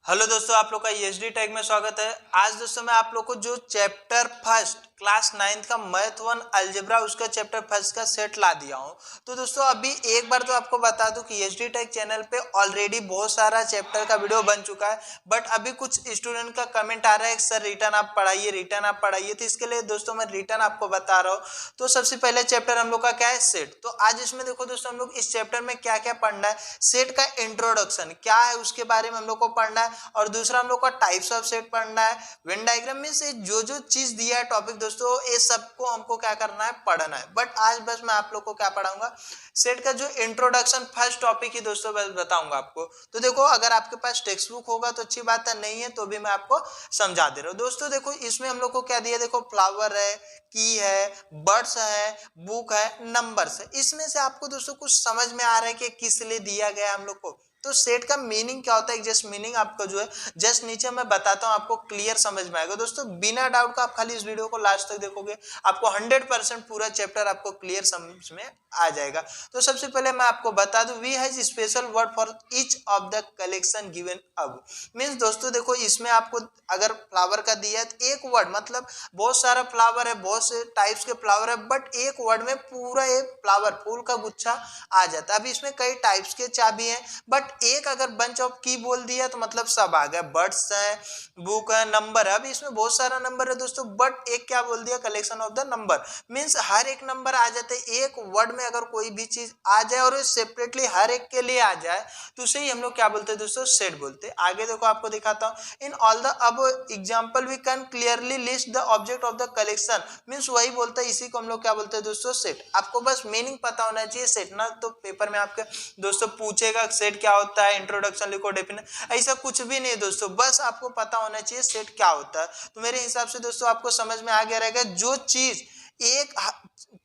Hello दोस्तों, आप लोग का ईएसडी टैग में स्वागत है। आज दोस्तों मैं आप लोग को जो चैप्टर फर्स्ट क्लास 9th का मैथ 1 अलजेब्रा उसका चैप्टर फर्स्ट का सेट ला दिया हूं। तो दोस्तों अभी एक बार तो आपको बता दूं कि ईएसडी टैग चैनल पे ऑलरेडी बहुत सारा चैप्टर का वीडियो बन चुका है, बट अभी कुछ स्टूडेंट का कमेंट आ रहा है सर रिटर्न आप पढ़ाइए। तो इसके लिए दोस्तों मैं रिटर्न आपको बता रहा हूँ। तो सबसे पहले चैप्टर हम लोग का क्या है, सेट। तो आज इसमें देखो दोस्तों हम लोग इस चैप्टर में क्या क्या पढ़ना है, सेट का इंट्रोडक्शन क्या है उसके बारे में हम लोग को पढ़ना है, और दूसरा हम लोग का टाइप्स ऑफ सेट पढ़ना है। वेन डायग्राम में से जो जो चीज दिया है टॉपिक दोस्तों ये सबको हमको क्या करना है, पढ़ना है। बट आज बस मैं आप लोग को क्या पढ़ाऊंगा, सेट का जो इंट्रोडक्शन फर्स्ट टॉपिक ही दोस्तों बस बताऊंगा आपको। तो देखो अगर आपके पास टेक्स्ट बुक होगा तो अच्छी बात है, नहीं है तो भी मैं आपको समझा दे रहा हूँ। दोस्तों देखो इसमें हम लोग को क्या दिया, देखो फ्लावर है, की है, बर्ड्स है, बुक है, नंबर्स है। इसमें से आपको दोस्तों कुछ समझ में आ रहा है कि किस लिए दिया गया हम लोग को। तो सेट का मीनिंग क्या होता है, जस्ट मीनिंग आपको जो है जस्ट नीचे मैं बताता हूं, आपको क्लियर समझ में आएगा। दोस्तों बिना डाउट का आप खाली इस वीडियो को लास्ट तक देखोगे, आपको 100% पूरा चैप्टर आपको क्लियर समझ में आ जाएगा। तो सबसे पहले मैं आपको बता दूं, we has special word for each of the collection given above. Means दोस्तों देखो इसमें आपको अगर फ्लावर का दिया है तो एक वर्ड, मतलब बहुत सारा फ्लावर है, बहुत से टाइप्स के फ्लावर है, बट एक वर्ड में पूरा एक फ्लावर फूल का गुच्छा आ जाता है। अभी इसमें कई टाइप्स के चाबी हैं, बट एक अगर बंच ऑफ की बोल दिया तो मतलब सब आ गया। बर्ड्स है, बुक है, नंबर है। अभी इसमें बहुत सारा नंबर है दोस्तों, बट एक क्या बोल दिया, collection of the number. Means हर एक नंबर आ जाते हैं एक वर्ड में। अगर कोई भी चीज आ जाए और सेपरेटली हर एक के लिए आ जाए तो उसे ही हम लोग क्या बोलते हैं दोस्तों, सेट बोलते हैं। आगे देखो आपको दिखाता हूं, in all the above example we can clearly list the object of the collection. Means वही बोलता है, इसी को हम लोग क्या बोलते हैं दोस्तों, सेट। आपको बस मीनिंग पता होना चाहिए सेट ना, तो पेपर में आपके दोस्तों पूछेगा सेट क्या होता है, इंट्रोडक्शन लिखो, डेफिनेशन, ऐसा कुछ भी नहीं दोस्तों, बस आपको पता होना चाहिए सेट क्या होता है। तो मेरे हिसाब से दोस्तों आपको समझ में आ गया रहेगा। जो चीज एक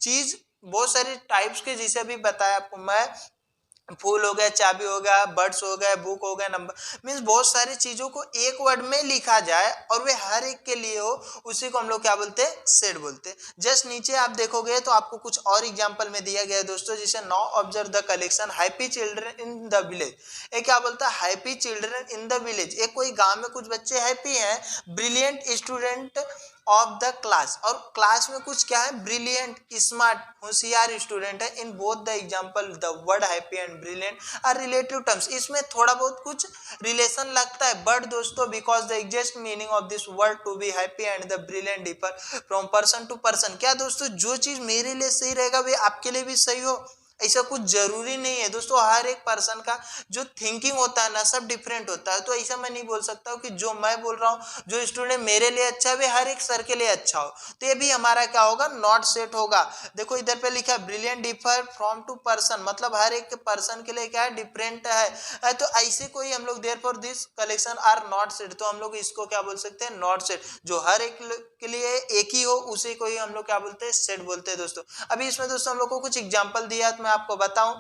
चीज बहुत सारी टाइप्स के, जैसे अभी बताया आपको मैं, फूल हो गया, चाबी हो गया, बर्ड्स हो गया, बुक हो गया, नंबर, मींस बहुत सारी चीजों को एक वर्ड में लिखा जाए और वे हर एक के लिए हो, उसी को हम लोग क्या बोलते हैं, सेट बोलते हैं। जस्ट नीचे आप देखोगे तो आपको कुछ और एग्जांपल में दिया गया है दोस्तों, जैसे now observe the collection happy children in the village. ये क्या बोलता है, happy children in the village. एक कोई गांव में कुछ बच्चे हैप्पी हैं, brilliant student of the class, और क्लास में कुछ क्या है, ब्रिलियंट, स्मार्ट, होशियार स्टूडेंट है। In both the example the word happy and brilliant are relative terms. इसमें थोड़ा बहुत कुछ रिलेशन लगता है, बट दोस्तों because the exact meaning of this word to be happy and the brilliant differ from person to person. क्या दोस्तों, जो चीज मेरे लिए सही रहेगा वे आपके लिए भी सही हो, ऐसा कुछ जरूरी नहीं है दोस्तों। हर एक पर्सन का जो थिंकिंग होता है ना, सब डिफरेंट होता है। तो ऐसा मैं नहीं बोल सकता हूँ कि जो मैं बोल रहा हूँ, जो स्टूडेंट मेरे लिए अच्छा है वे हर एक सर के लिए अच्छा हो। तो ये भी हमारा क्या होगा, नॉट सेट होगा। देखो इधर पे लिखा है brilliant differ from to person, मतलब हर एक पर्सन के लिए क्या है, डिफरेंट है। तो ऐसे कोई हम लोग therefore this collection are not set, तो हम लोग इसको क्या बोल सकते हैं, नॉट सेट। जो हर एक के लिए एक ही हो उसी को ही हम लोग क्या बोलते हैं, सेट बोलते हैं दोस्तों। अभी इसमें दोस्तों हम लोग को कुछ एग्जांपल दिया है तो मैं आपको बताऊं।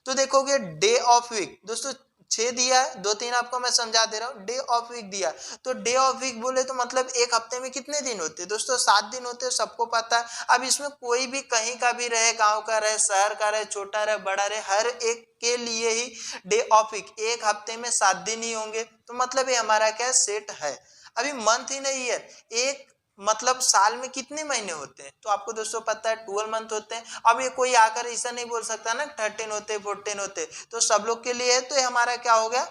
तो देखोगे डे ऑफ वीक दोस्तों 6 दिया है, 2-3 आपको मैं समझा दे रहा हूँ। डे ऑफ वीक दिया, तो डे ऑफ वीक बोले तो मतलब एक हफ्ते में कितने दिन होते हैं दोस्तों, 7 दिन होते हैं, सबको पता है। अब इसमें कोई भी कहीं का भी रहे, गांव का रहे, शहर का रहे, छोटा रहे, बड़ा रहे, हर एक के लिए ही डे ऑफ वीक एक हफ्ते में 7 दिन ही होंगे। तो मतलब ये हमारा क्या सेट है। अभी मंथ ही नहीं है, एक मतलब साल में कितने महीने होते हैं, तो आपको दोस्तों पता है 12 मंथ होते हैं। अब ये कोई आकर ऐसा नहीं बोल सकता ना 13 होते, 14 होते, तो सब लोग के लिए है। तो ये हमारा क्या हो गया,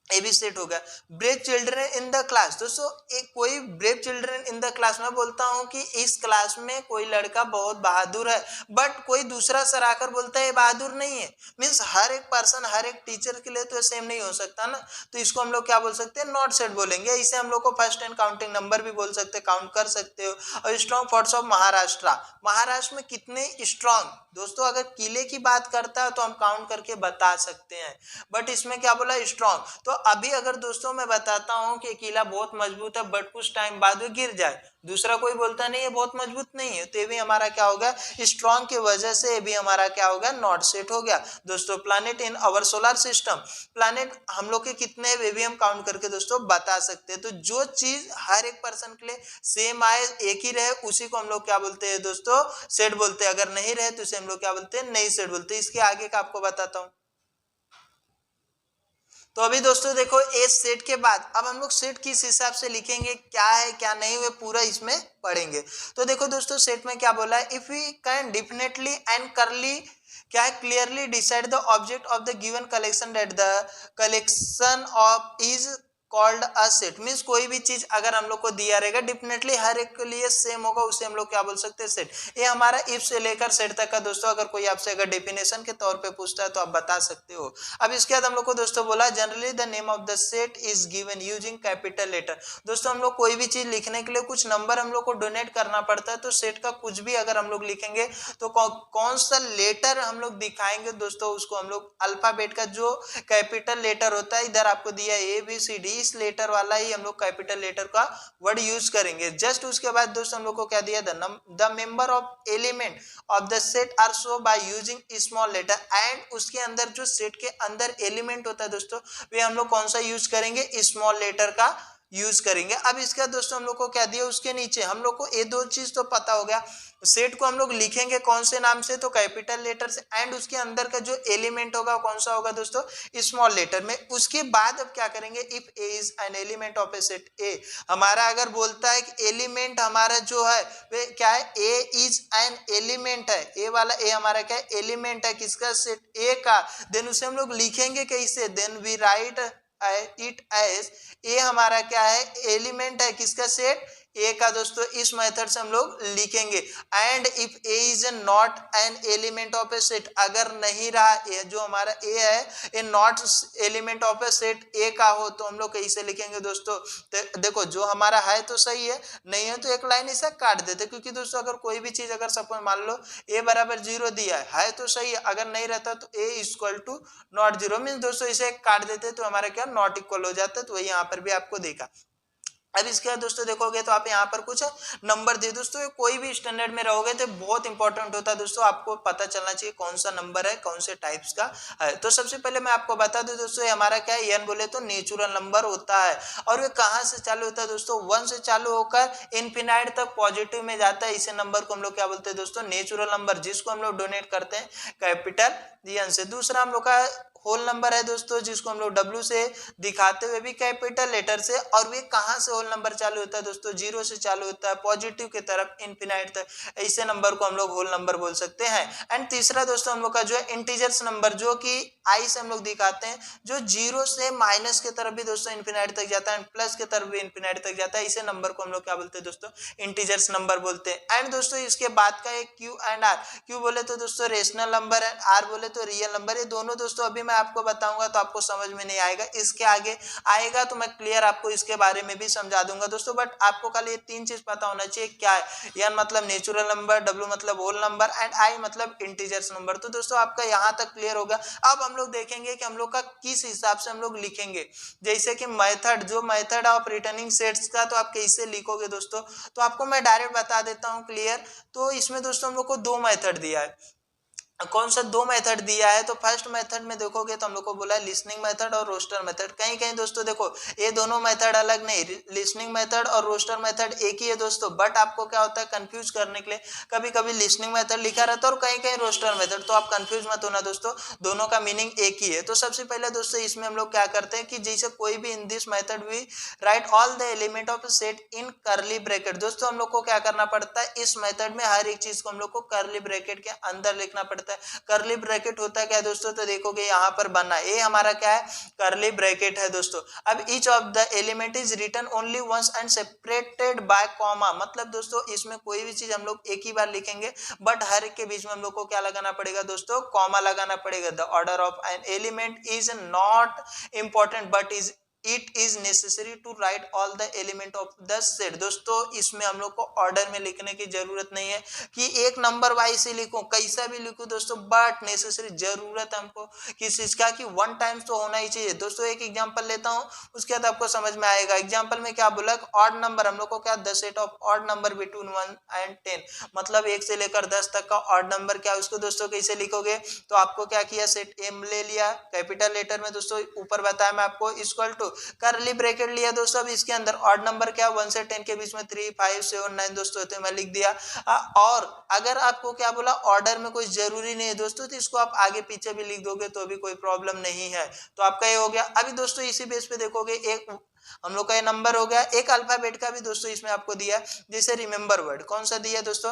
ए भी सेट हो गया। Brave children in the class दोस्तों, एक कोई brave children in the class, मैं बोलता हूं कि इस क्लास में कोई लड़का बहुत बहादुर है, बट कोई दूसरा सर आकर बोलता है ये बहादुर नहीं है। मींस हर एक पर्सन, हर एक टीचर के लिए तो सेम नहीं हो सकता ना, तो इसको हम लोग क्या बोल सकते हैं, नॉट सेट बोलेंगे। इसे हम लोग को फर्स्ट एंड काउंटिंग नंबर भी बोल सकते हैं, काउंट कर सकते हो। और strong forts of Maharashtra, Maharashtra में कितने स्ट्रॉन्ग दोस्तों, अगर किले की बात करता है तो हम काउंट करके बता सकते हैं, बट इसमें क्या बोला, स्ट्रॉन्ग। तो अभी अगर दोस्तों मैं बताता हूं कि किला बहुत मजबूत है, बट कुछ टाइम बाद वो गिर जाए, दूसरा कोई बोलता नहीं है बहुत मजबूत नहीं है, तो ये भी हमारा क्या होगा, स्ट्रॉन्ग की वजह से ये भी हमारा क्या होगा, नॉट सेट हो गया दोस्तों। Planet in our solar system, planet हम लोग के कितने हैं वे भी हम काउंट करके दोस्तों बता सकते हैं। तो जो चीज हर एक पर्सन के लिए सेम आए, एक ही रहे, उसी को हम लोग क्या बोलते हैं दोस्तों, सेट बोलते हैं। अगर नहीं रहे तो इसे हम लोग क्या बोलते हैं, नहीं सेट बोलते हैं। इसके आगे का आपको बताता हूं। तो अभी दोस्तों देखो ए सेट के बाद अब हम लोग सेट किस हिसाब से लिखेंगे, क्या है क्या नहीं, वे पूरा इसमें पढ़ेंगे। तो देखो दोस्तों सेट में क्या बोला है, if we can definitely and curly क्या है clearly decide the object of the given collection that the collection of is called a set. Means कोई भी चीज अगर हम लोग को दिया रहेगा डेफिनेटली हर एक के लिए सेम होगा, उसे हम लोग क्या बोल सकते हैं, सेट। ये हमारा इफ से लेकर सेट तक का दोस्तों अगर कोई आपसे अगर डेफिनेशन के तौर पे पूछता है तो आप बता सकते हो। अब इसके बाद हम लोग को दोस्तों बोला generally the name of the set is given using capital letter. दोस्तों हम लोग कोई भी चीज लिखने के लिए कुछ नंबर हम लोग को डोनेट करना पड़ता है, तो सेट का कुछ भी अगर हम लोग लिखेंगे तो कौन सा लेटर हम लोग दिखाएंगे दोस्तों, उसको हम लोग अल्फाबेट का जो कैपिटल लेटर होता है, इधर आपको दिया ए बी सी डी, इस लेटर वाला ही हम लोग कैपिटल लेटर का वर्ड यूज करेंगे। जस्ट उसके बाद दोस्तों हम लोग को क्या दिया, the member of element of the set are show by using small letter. And उसके अंदर जो सेट के अंदर एलिमेंट होता है दोस्तों, वे हम लोग कौन सा यूज करेंगे, स्मॉल लेटर का यूज करेंगे। अब इसका दोस्तों हम लोग को क्या दिया, उसके नीचे हम लोग को ये दो चीज तो पता हो गया, सेट को हम लोग लिखेंगे कौन से नाम से, तो कैपिटल लेटर से, एंड उसके अंदर का जो एलिमेंट होगा कौन सा होगा दोस्तों, स्मॉल लेटर में। उसके बाद अब क्या करेंगे, if A is an element of a set, A हमारा अगर बोलता है कि एलिमेंट हमारा जो है वे क्या है, ए इज एन एलिमेंट है, ए वाला ए हमारा क्या है, एलिमेंट है किसका, सेट ए का। देन उसे हम लोग लिखेंगे कैसे, then we write it as, A हमारा क्या है, एलिमेंट है किसका, सेट ए का दोस्तों। इस मेथड से हम लोग लिखेंगे। And if A is not an element of a set, अगर नहीं रहा ए जो हमारा ए है A not element of a set A का हो, तो हम लोग कैसे लिखेंगे दोस्तों, तो देखो जो हमारा है तो सही है, नहीं है तो एक लाइन ऐसा काट देते, क्योंकि दोस्तों अगर कोई भी चीज अगर सपोज मान लो ए बराबर 0 दिया है तो सही है, अगर नहीं रहता तो ए इक्वल टू नॉट 0 मीन दोस्तों इसे काट देते तो हमारा क्या नॉट इक्वल हो जाता है। तो वही यहाँ पर भी आपको देखा। अब इसके बाद दोस्तों देखोगे तो आप यहाँ पर कुछ नंबर दे, दोस्तों कोई भी स्टैंडर्ड में रहोगे तो बहुत इंपॉर्टेंट होता है दोस्तों, आपको पता चलना चाहिए कौन सा नंबर है, कौन से टाइप्स का है। तो सबसे पहले मैं आपको बता दूं दोस्तों, हमारा क्या है, एन बोले तो नेचुरल नंबर होता है, और ये कहाँ से चालू होता है दोस्तों, 1 से चालू होकर इनफिनाइट तक पॉजिटिव में जाता है। इसे नंबर को हम लोग क्या बोलते हैं दोस्तों, नेचुरल नंबर, जिसको हम लोग डोनेट करते हैं कैपिटल एन से। दूसरा हम लोग का होल नंबर है दोस्तों, जिसको हम लोग डब्ल्यू से दिखाते हुए भी कैपिटल लेटर से, और वे कहाँ से होल नंबर चालू होता है दोस्तों, 0 से चालू होता है पॉजिटिव की तरफ इनफिनाइट तक, ऐसे नंबर को हम लोग होल नंबर बोल सकते हैं। एंड तीसरा दोस्तों हम लोग का जो है इंटीजर्स नंबर, जो कि आई से हम लोग दिखाते हैं, जो 0 से माइनस की तरफ भी दोस्तों इनफिनाइट तक जाता है, प्लस की तरफ भी इनफिनाइट तक जाता है, इसे नंबर को हम लोग क्या बोलते हैं दोस्तों, इंटीजर्स नंबर बोलते हैं। एंड दोस्तों इसके बाद का एक क्यू एंड आर, क्यू बोले तो दोस्तों रेशनल नंबर है, आर बोले तो रियल नंबर। ये दोनों दोस्तों अभी मैं आपको बताऊंगा तो आपको समझ में नहीं आएगा, इसके आगे आएगा तो मैं क्लियर आपको इसके बारे में भी समझा दूंगा दोस्तों। बट आपको खाली ये 3 चीज पता होना चाहिए, क्या है, एन मतलब नेचुरल नंबर, डब्ल्यू मतलब होल नंबर, एंड आई मतलब इंटीजर्स नंबर। तो दोस्तों आपका यहाँ तक क्लियर होगा। अब हम लोग देखेंगे कि हम लोग का किस हिसाब से हम लोग लिखेंगे, जैसे कि मेथड, जो मेथड ऑफ रिटर्निंग सेट्स का, तो आप कैसे लिखोगे दोस्तों, तो आपको मैं डायरेक्ट बता देता हूँ क्लियर। तो इसमें दोस्तों हम लोग को 2 मेथड दिया है। कौन सा 2 मेथड दिया है, तो फर्स्ट मेथड में देखोगे तो हम लोग को बोला है लिसनिंग मेथड और रोस्टर मेथड। कहीं कहीं दोस्तों देखो ये दोनों मेथड अलग नहीं, लिसनिंग मेथड और रोस्टर मेथड एक ही है दोस्तों, बट आपको क्या होता है कंफ्यूज करने के लिए कभी कभी लिसनिंग मेथड लिखा रहता है और कहीं कहीं रोस्टर मेथड, तो आप कंफ्यूज मत होना दोस्तों, दोनों का मीनिंग एक ही है। तो सबसे पहले दोस्तों इसमें हम लोग क्या करते हैं कि जैसे कोई भी in this method we write all the element of set in curly bracket. दोस्तों हम लोग को क्या करना पड़ता है, इस मेथड में हर एक चीज को हम लोग को करली ब्रैकेट के अंदर लिखना पड़ता है। करली ब्रैकेट होता है क्या दोस्तों, तो देखोगे यहाँ पर बना ये हमारा क्या है, करली ब्रैकेट है दोस्तों। अब each of the element is written only once and separated by comma, मतलब दोस्तों इसमें कोई भी चीज हम लोग एक ही बार लिखेंगे, बट हर एक के बीच में हम लोग को क्या लगाना पड़ेगा दोस्तों, कॉमा लगाना पड़ेगा। The order of an element is not important but is it is necessary to write all the element of the set. दोस्तों इसमें हम लोग को ऑर्डर में लिखने की जरूरत नहीं है कि एक नंबर वाइज से लिखूं, कैसा भी लिखूं दोस्तों, बट नेसेसरी जरूरत हमको किस चीज का कि 1 टाइम्स तो होना ही चाहिए। दोस्तों एक एग्जांपल लेता हूं, उसके बाद आपको समझ में आएगा। एग्जांपल में क्या बोला, ऑड नंबर हम लोग को क्या, the set of odd number between 1 and 10, मतलब 1 से लेकर 10 तक का ऑड नंबर क्या, उसको दोस्तों कैसे लिखोगे, तो आपको क्या किया, सेट एम ले लिया कैपिटल लेटर में दोस्तों, ऊपर बताया मैं आपको इक्वल टू करली ब्रैकेट लिया दोस्तों। अब इसके अंदर ऑड नंबर क्या 1 से 10 के बीच में 3, 5, 7, 9 दोस्तों, तो मैं लिख दिया। और अगर आपको क्या बोला ऑर्डर में कोई जरूरी नहीं है दोस्तों, तो इसको आप आगे पीछे भी लिख दोगे तो भी कोई प्रॉब्लम नहीं है। तो आपका ये हो गया। अभी दोस्तों इसी बेस पे देखोगे, एक हम लोग का ये नंबर हो गया, एक अल्फाबेट का भी दोस्तों इसमें आपको दिया, जैसे रिमेंबर वर्ड। कौन सा दिया दोस्तों?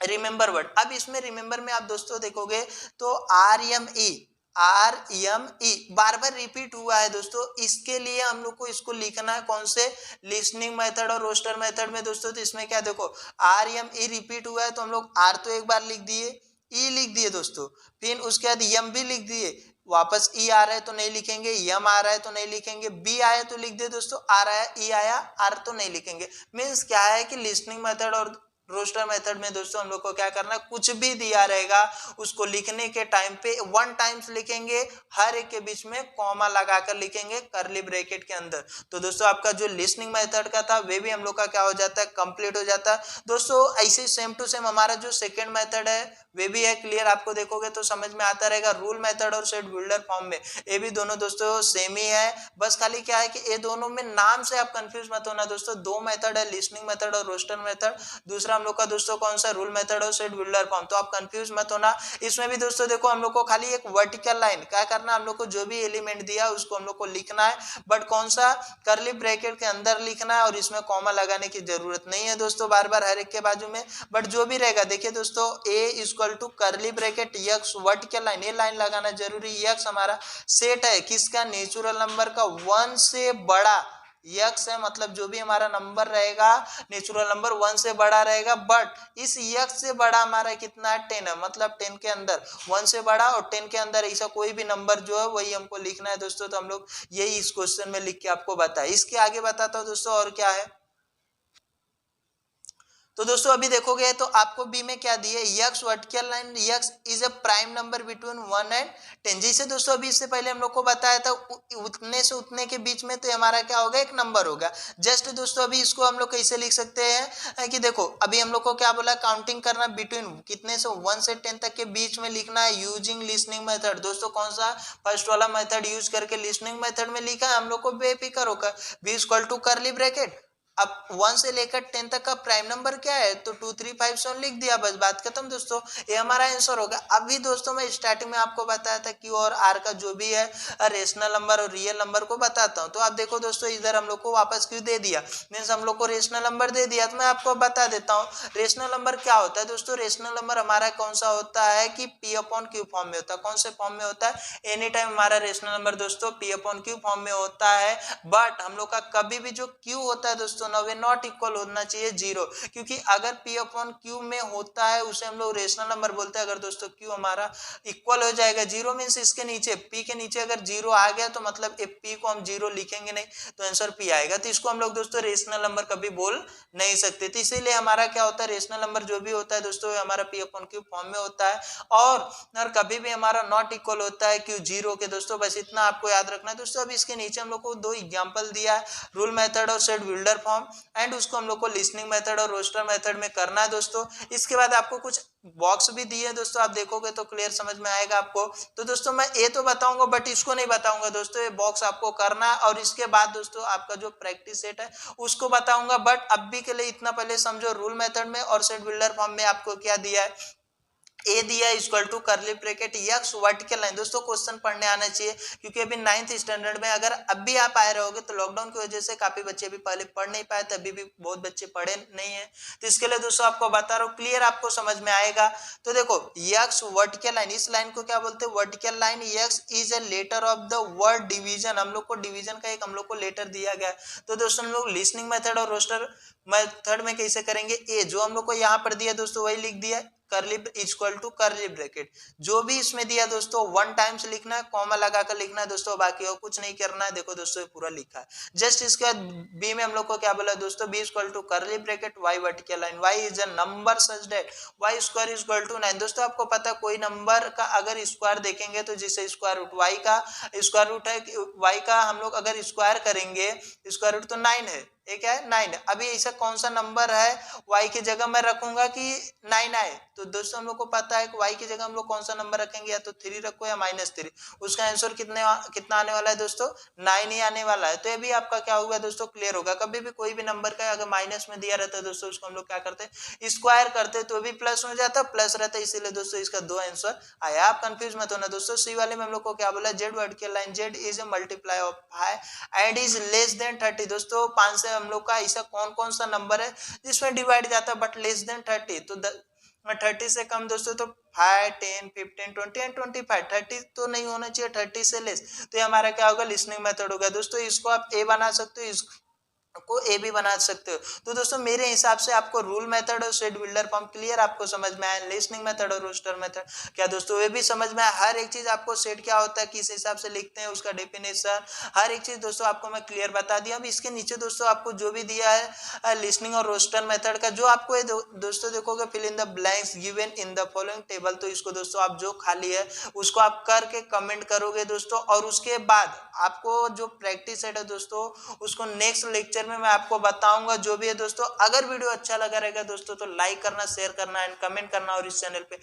Remember word. अब इसमें रिमेंबर में आप दोस्तों देखोगे तो RME बार बार रिपीट हुआ है दोस्तों। इसके लिए हम लोग को इसको लिखना है कौन से? लिसनिंग मेथड और रोस्टर मेथड में दोस्तों। तो इसमें क्या देखो RME रिपीट हुआ है तो हम लोग R तो एक बार लिख दिए, E लिख दिए दोस्तों, फिर उसके बाद M भी लिख दिए, वापस E आ रहा है तो नहीं लिखेंगे, M आ रहा है तो नहीं लिखेंगे, B आया तो लिख दे दोस्तों, R आया, E आया, R तो नहीं लिखेंगे। मीन्स क्या है कि लिसनिंग मेथड और रोस्टर मेथड में दोस्तों हम लोग को क्या करना है, कुछ भी दिया रहेगा उसको लिखने के टाइम पे 1 टाइम्स लिखेंगे, हर एक के बीच में कॉमा लगाकर लिखेंगे करली ब्रैकेट के अंदर। तो दोस्तों आपका जो लिसनिंग मेथड का था वे भी हम लोग का क्या हो जाता है, कंप्लीट हो जाता है दोस्तों। ऐसे सेम टू सेम हमारा जो सेकेंड मेथड है वे भी है क्लियर। आपको देखोगे तो समझ में आता रहेगा। रूल मेथड और सेट बिल्डर फॉर्म में ये भी दोनों दोस्तों सेम ही है, बस खाली क्या है कि ये दोनों में नाम से आप कंफ्यूज मत होना दोस्तों। दो मेथड है, लिसनिंग मेथड और रोस्टर मेथड। दूसरा हम लोग का दोस्तों कौन सा? रूल मेथड और सेट बिल्डर फॉर्म। तो आप कंफ्यूज मत होना। इसमें भी दोस्तों देखो हम लोग को खाली एक वर्टिकल लाइन क्या करना है, हम लोग को जो भी एलिमेंट दिया उसको हम लोग को लिखना है, बट कौन सा? करली ब्रैकेट के अंदर लिखना है, और इसमें कॉमा लगाने की जरूरत नहीं है दोस्तों बार बार हर एक के बाजू में। बट जो भी रहेगा देखिए दोस्तों, A equal to curly bracket x vertical line, ये लाइन लगाना जरूरी। यक्स हमारा सेट है किसका? नेचुरल नंबर का 1 से बड़ा यक्स है, मतलब जो भी हमारा नंबर रहेगा नेचुरल नंबर 1 से बड़ा रहेगा। बट इस यक्स से बड़ा हमारा कितना है? 10 है, मतलब 10 के अंदर 1 से बड़ा और 10 के अंदर ऐसा कोई भी नंबर जो है वही हमको लिखना है दोस्तों। तो हम लोग यही इस क्वेश्चन में लिख के आपको बताए। इसके आगे बताता हूं दोस्तों और क्या है। तो दोस्तों अभी देखोगे तो आपको बी में क्या दिए, x vertical line, x is a prime number between 1 and 10। जैसे दोस्तों अभी इससे पहले हम लोग को बताया था उतने से उतने के बीच में, तो हमारा क्या होगा? एक नंबर होगा। जस्ट दोस्तों अभी इसको हम लोग कैसे लिख सकते हैं कि देखो अभी हम लोग को क्या बोला, काउंटिंग करना बिटवीन कितने से 1 से 10 तक के बीच में लिखना है यूजिंग लिसनिंग मेथड। दोस्तों कौन सा? फर्स्ट वाला मेथड यूज करके लिसनिंग मेथड में लिखा है हम लोग को, बेफिक्र होकर B equal to curly bracket. अब 1 से लेकर 10 तक का प्राइम नंबर क्या है, तो 2 3 5 7 लिख दिया, बस बात खत्म दोस्तों। ये हमारा आंसर होगा। अभी दोस्तों मैं स्टार्टिंग में आपको बताया था क्यू और आर का जो भी है रेशनल नंबर और रियल नंबर को बताता हूं। तो आप देखो दोस्तों इधर हम लोग को वापस क्यू दे दिया, मीन्स हम लोग को रेशनल नंबर दे दिया। तो मैं आपको बता देता हूँ रेशनल नंबर क्या होता है दोस्तों। रेशनल नंबर हमारा कौन सा होता है कि पी अपॉन क्यू फॉर्म में होता है। कौन से फॉर्म में होता है? एनी टाइम हमारा रेशनल नंबर दोस्तों पी अपॉन क्यू फॉर्म में होता है। बट हम लोग का कभी भी जो क्यू होता है दोस्तों ना, वे नॉट इक्वल होना चाहिए 0, क्योंकि अगर p अपॉन q में होता है उसे हम लोग रेशनल नंबर बोलते हैं। अगर दोस्तों q हमारा इक्वल हो जाएगा 0 मीन्स इसके नीचे p के नीचे अगर 0 आ गया तो मतलब p को हम 0 लिखेंगे नहीं, तो आंसर p आएगा। तो इसको हम लोग दोस्तों रेशनल नंबर कभी बोल नहीं सकते। तो इसीलिए हमारा क्या होता है, रेशनल नंबर जो भी होता है दोस्तों हमारा p अपॉन q फॉर्म में होता है। और कभी भी हमारा नॉट इक्वल होता है q 0 के दोस्तों, बस इतना आपको याद रखना है दोस्तों। अब इसके नीचे हम लोग को 2 एग्जांपल दिया है, रूल मेथड और सेट बिल्डर फॉर्म, एंड उसको हम लोग को लिसनिंग मेथड और रोस्टर मेथड में करना है दोस्तों। इसके बाद आपको कुछ बॉक्स भी दिए दोस्तों, आप देखोगे तो क्लियर समझ में आएगा आपको। तो दोस्तों मैं ये तो बताऊंगा बट इसको नहीं बताऊंगा दोस्तों, ये बॉक्स आपको करना है। और इसके बाद दोस्तों आपका जो प्रैक्टिस सेट है उसको बताऊंगा। बट अभी के लिए इतना पहले समझो, रूल मेथड में और सेट बिल्डर फॉर्म में आपको क्या दिया है, ए दिया equal to curly bracket x vertical line. दोस्तों क्वेश्चन पढ़ने आना चाहिए, क्योंकि अभी 9th स्टैंडर्ड में अगर अभी आप आए रहोगे तो लॉकडाउन की वजह से काफी बच्चे अभी पहले पढ़ नहीं पाए थे, अभी भी बहुत बच्चे पढ़े नहीं है। तो इसके लिए दोस्तों आपको बता रहा हूँ, क्लियर आपको समझ में आएगा। तो देखो यक्स वर्टिकल लाइन, इस लाइन को क्या बोलते हैं? Vertical line. X is a letter of the word division, हम लोग को डिवीजन का एक हम लोग को लेटर दिया गया। तो दोस्तों हम लोग लिसनिंग मेथड और रोस्टर मेथड में कैसे करेंगे, ए जो हम लोग को यहाँ पर दिया दोस्तों वही लिख दिया, करली इक्वल टू करली ब्रैकेट। जो भी इसमें दिया दोस्तों 1 टाइम्स लिखना है, कॉमा लगाकर लिखना है दोस्तों, बाकी और कुछ नहीं करना है। देखो दोस्तों ये पूरा लिखा है। जस्ट इसके बाद बी में हम लोग को क्या बोला दोस्तों, B equal to curly bracket y vertical line, y is a number such that y square is equal to 9। दोस्तों आपको पता है कोई नंबर का अगर स्क्वायर देखेंगे तो जिसे स्क्वायर रूट वाई का स्क्वायर रूट है, वाई का हम लोग अगर स्क्वायर करेंगे स्क्वायर रूट तो 9 है, एक है 9। अभी ऐसा कौन सा नंबर है y की जगह मैं रखूंगा कि 9 आए? तो दोस्तों हम लोग को पता है कि y की जगह हम लोग कौन सा नंबर रखेंगे, या तो 3 रखो या -3। उसका आंसर कितना आने वाला है दोस्तों? 9 ही आने वाला है। तो ये भी आपका क्या होगा दोस्तों? क्लियर होगा। कभी भी कोई भी नंबर का अगर माइनस में दिया रहता है दोस्तों, उसको हम लोग क्या करते हैं? स्क्वायर करते हैं, तो भी प्लस हो जाता है, प्लस रहता है। इसीलिए दोस्तों इसका 2 आंसर आया। आप कंफ्यूज मत होना दोस्तों। सी वाले में हम लोग को क्या बोला? Z vertical line, Z is A multiply of 5 and is less than 30। दोस्तों 5 से हम लोग का ऐसा कौन कौन सा नंबर है जिसमें डिवाइड जाता है बट लेस देन 30? तो 30 से कम दोस्तों तो 5, 10, 15, 20 एंड 25। 30 तो नहीं होना चाहिए, 30 से लेस। तो ये हमारा क्या होगा? लिसनिंग मेथड होगा दोस्तों। इसको आप ए बना सकते हो, इसको को ए भी बना सकते हो। तो दोस्तों मेरे हिसाब से आपको रूल मेथड और सेट बिल्डर फॉर्म क्लियर आपको समझ में आया। लिसनिंग मेथड और रोस्टर मेथड क्या दोस्तों ये भी समझ में आया? हर एक चीज आपको सेट क्या होता है, किस हिसाब से लिखते हैं, उसका डेफिनेशन, हर एक चीज दोस्तों आपको मैं क्लियर बता दिया। अब इसके नीचे दोस्तों आपको जो भी दिया है लिसनिंग और रोस्टर मेथड का, जो आपको दोस्तों देखोगे, fill in the blanks given in the following table. तो इसको दोस्तों आप जो खाली है उसको आप करके कमेंट करोगे दोस्तों। और उसके बाद आपको जो प्रैक्टिस है दोस्तों उसको नेक्स्ट लेक्चर में मैं आपको बताऊंगा जो भी है दोस्तों। अगर वीडियो अच्छा लगा रहेगा दोस्तों तो लाइक करना, शेयर करना एंड कमेंट करना, और इस चैनल पे